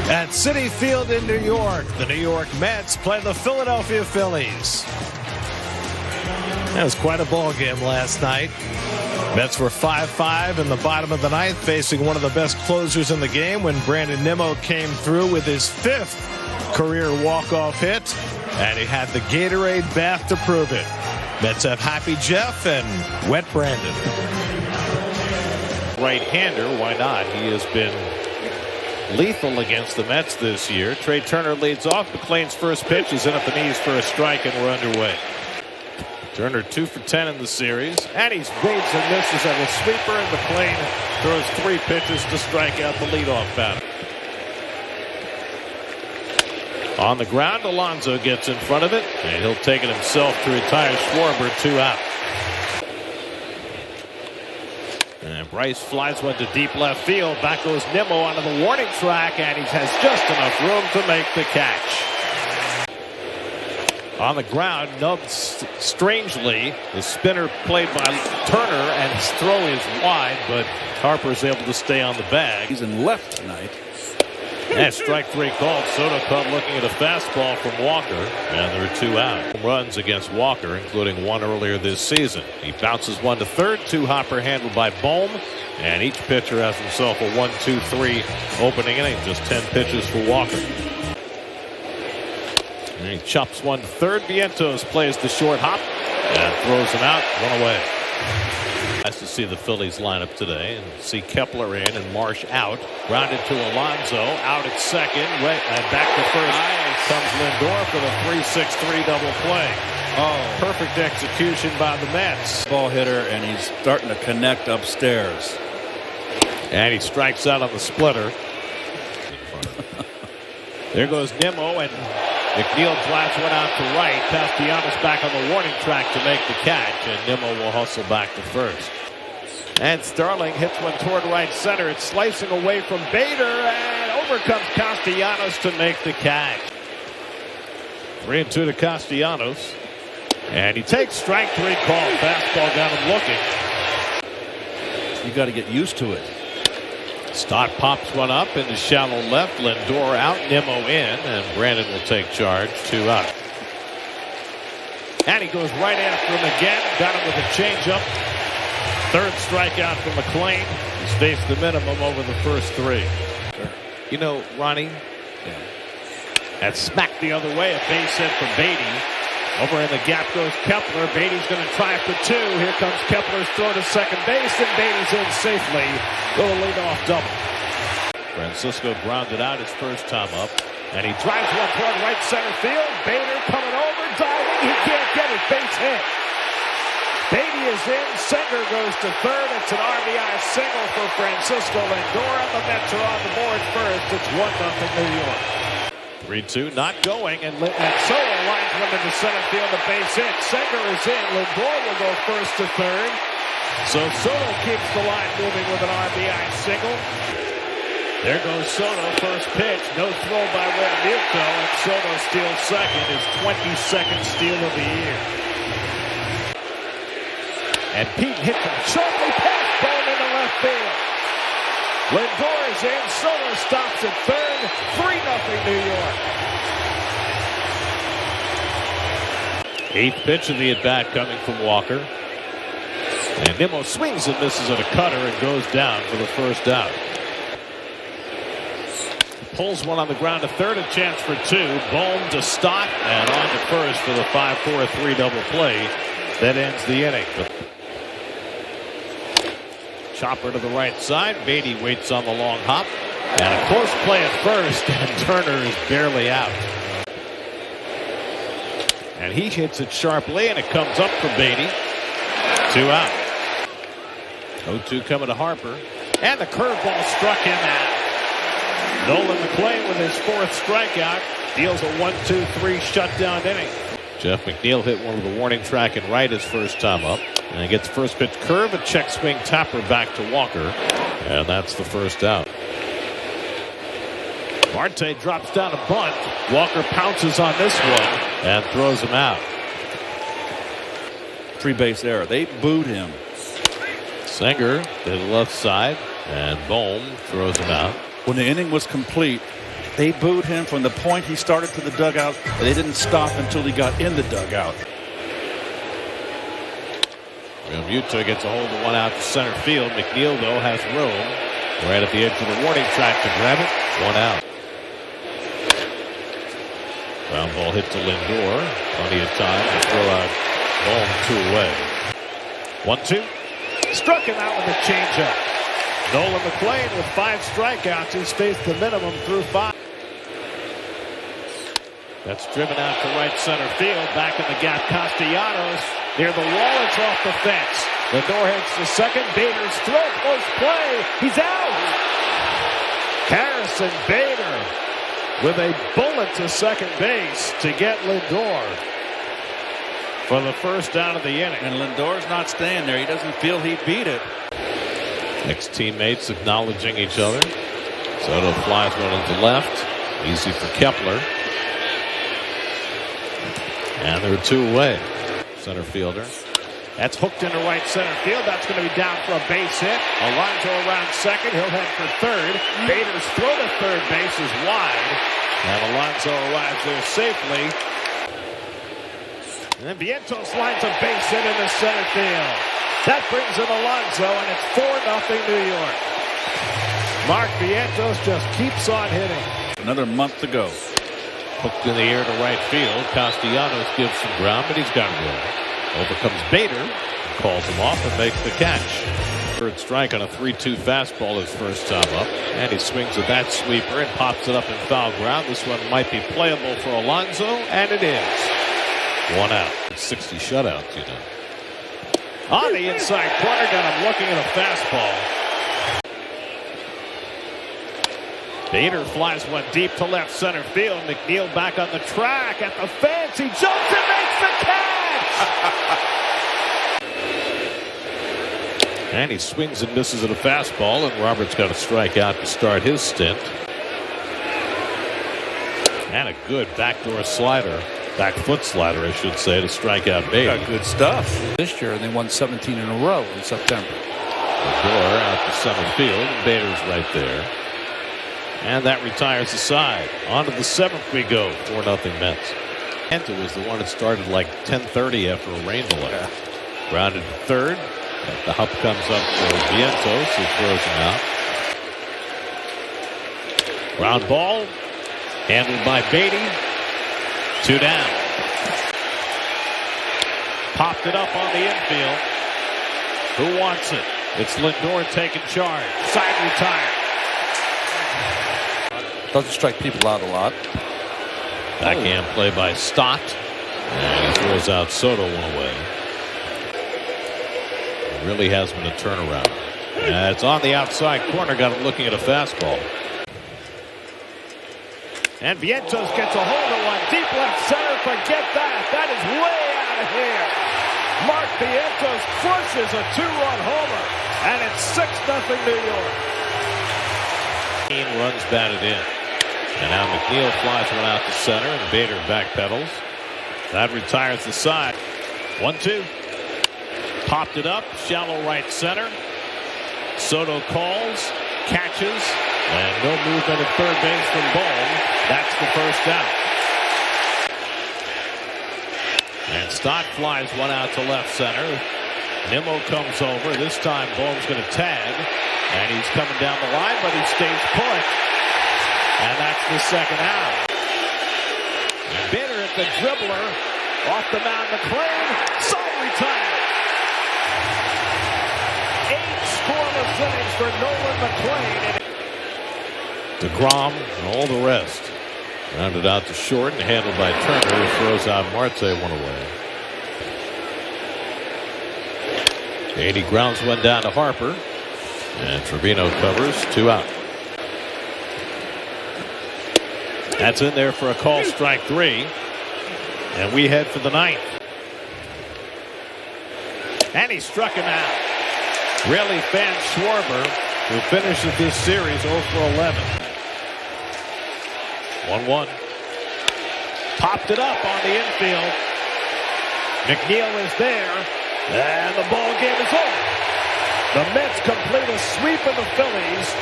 At Citi Field in New York, the New York Mets play the Philadelphia Phillies. That was quite a ball game last night. Mets were 5-5 in the bottom of the ninth, facing one of the best closers in the game when Brandon Nimmo came through with his 5th career walk-off hit, and he had the Gatorade bath to prove it. Mets have Happy Jeff and Wet Brandon. Right-hander, why not? He has been lethal against the Mets this year. Trey Turner leads off. McLean's first pitch is in at the knees for a strike, and we're underway. Turner 2 for 10 in the series, and he's waves and misses at a sweeper, and McLean throws 3 pitches to strike out the leadoff batter. On the ground, Alonso gets in front of it, and he'll take it himself to retire Schwarber. 2 out. And Bryce flies one to deep left field. Back goes Nimmo onto the warning track, and he has just enough room to make the catch. On the ground, nubbed strangely. The spinner played by Turner, and his throw is wide, but Harper's able to stay on the bag. He's in left tonight. And strike 3 called. Soto caught looking at a fastball from Walker, and there are 2 out. Runs against Walker, including 1 earlier this season. He bounces 1 to third, 2 hopper handled by Bohm, and each pitcher has himself a 1-2-3 opening inning. Just 10 pitches for Walker. And he chops 1 to third. Vientos plays the short hop and throws him out. 1 away. Nice to see the Phillies lineup today and see Kepler in and Marsh out. Grounded to Alonso, out at second, right, and back to first. Nice. Comes Lindor for the 3-6-3 double play. Oh, perfect execution by the Mets. Ball hitter, and he's starting to connect upstairs. And he strikes out on the splitter. There goes Nimmo, and McNeil flaps one out to right. Castellanos back on the warning track to make the catch, and Nimmo will hustle back to first. And Starling hits one toward right center. It's slicing away from Bader, and over comes Castellanos to make the catch. 3-2 to Castellanos. And he takes strike 3 call. Fastball got him looking. You got to get used to it. Stott pops one up into shallow left. Lindor out, Nimmo in, and Brandon will take charge. 2 out. And he goes right after him again. Got him with a changeup. 3rd strikeout for McLean. He's faced the minimum over the first 3. Sure. You know, Ronnie, that's smacked the other way. A base hit from Beatty. Over in the gap goes Kepler. Beatty's going to try for 2. Here comes Kepler's throw to second base, and Beatty's in safely. Go to leadoff double. Francisco grounded out his first time up, and he drives one toward right center field. Bader coming over, diving. He can't get it. Base hit. Beatty is in. Senger goes to third. It's an RBI single for Francisco Lindor, and the Mets are on the board first. It's 1-0 New York. 3-2, not going, and Soto lines one into center field, a base hit. Senger is in. Lindor will go first to third. So Soto keeps the line moving with an RBI single. There goes Soto, first pitch. No throw by Realmuto, and Soto steals second, his 22nd steal of the year. And Pete hits him sharply past Bowman into left field. Lindor is in. Soto stops at third. 3-0 New York. 8th pitch of the at-bat coming from Walker. And Nimmo swings and misses at a cutter and goes down for the first out. Pulls one on the ground to third. A chance for 2. Bohm to Stott and on to first for the 5-4-3 double play. That ends the inning. Chopper to the right side. Beatty waits on the long hop. And a close play at first, and Turner is barely out. And he hits it sharply, and it comes up for Beatty. 2 out. 0-2 coming to Harper. And the curveball struck him out. Nolan McLean with his 4th strikeout deals a 1-2-3 shutdown inning. Jeff McNeil hit one with the warning track and right his first time up. And he gets first pitch curve, a check swing tapper back to Walker. And that's the first out. Marte drops down a bunt. Walker pounces on this one and throws him out. 3-base error. They booed him. Senger to the left side, and Bohm throws him out. When the inning was complete, They booed him from the point he started to the dugout, and they didn't stop until he got in the dugout. Realmuto gets a hold of one out to center field. McNeil, though, has room right at the edge of the warning track to grab it. One out. Ground ball hit to Lindor. Plenty of time to throw out ball 2 away. 1-2. Struck him out with a changeup. Nolan McLean with 5 strikeouts. He's faced the minimum through 5. That's driven out to right center field. Back in the gap, Castellanos near the wall. It's off the fence. Lindor heads to second. Bader's throw, close play. He's out. Harrison Bader with a bullet to second base to get Lindor for the first down of the inning. And Lindor's not staying there. He doesn't feel he beat it. Ex-teammates acknowledging each other. Soto flies one into left. Easy for Kepler. And they're 2 away. Center fielder. That's hooked into right center field. That's going to be down for a base hit. Alonso around second. He'll head for third. Bader's throw to third base is wide. And Alonso arrives there safely. And then Vientos lines a base hit into center field. That brings in Alonso, and it's 4-0 New York. Mark Vientos just keeps on hitting. Another month to go. Hooked in the air to right field. Castellanos gives some ground, but he's got room. Over comes Bader, calls him off and makes the catch. Third strike on a 3-2 fastball his first time up. And he swings at that sweeper and pops it up in foul ground. This one might be playable for Alonso, and it is. 1 out. 60 shutouts, you know. On the inside corner, got him looking at a fastball. Bader flies one deep to left center field. McNeil back on the track at the fence. He jumps and makes the catch! And he swings and misses at a fastball, and Roberts got a strikeout to start his stint. And a good backdoor slider. Back foot slider, I should say, to strike out Bader. Got good stuff. This year, they won 17 in a row in September. Lindor out to center field, and Bader's right there. And that retires the side. On to the 7th we go. 4-0 Mets. Enter was the one that started like 10:30 after a rain delay. Yeah. Grounded to third. The hop comes up for Vientos, who throws him out. Ground ball. Handled by Beatty. 2 down. Popped it up on the infield. Who wants it? It's Lindor taking charge. Side retired. Doesn't strike people out a lot. Backhand play by Stott. And he throws out Soto one away. It really has been a turnaround. And it's on the outside corner. Got him looking at a fastball. And Vientos gets a hold of one. Deep left center. Forget that. That is way out of here. Mark Vientos crushes a 2-run homer. And it's 6-0 New York. Runs batted in. And now McNeil flies one out to center, and Bader backpedals. That retires the side. 1-2. Popped it up, shallow right center. Soto calls, catches, and no movement at third base from Bohm. That's the first out. And Stott flies one out to left center. Nimmo comes over. This time Bohm's going to tag. And he's coming down the line, but he stays put. And that's the second out. Bader at the dribbler. Off the mound, McLean. Side retired. 8 scoreless innings for Nolan McLean. DeGrom and all the rest. Rounded out to short and handled by Turner, who throws out Marte one away. Beatty grounds one down to Harper. And Trevino covers, 2 out. That's in there for a call, strike 3. And we head for the 9th. And he struck him out. Really Van Schwarber, who finishes this series 0 for 11. 1-1. Popped it up on the infield. McNeil is there. And the ball game is over. The Mets complete a sweep of the Phillies.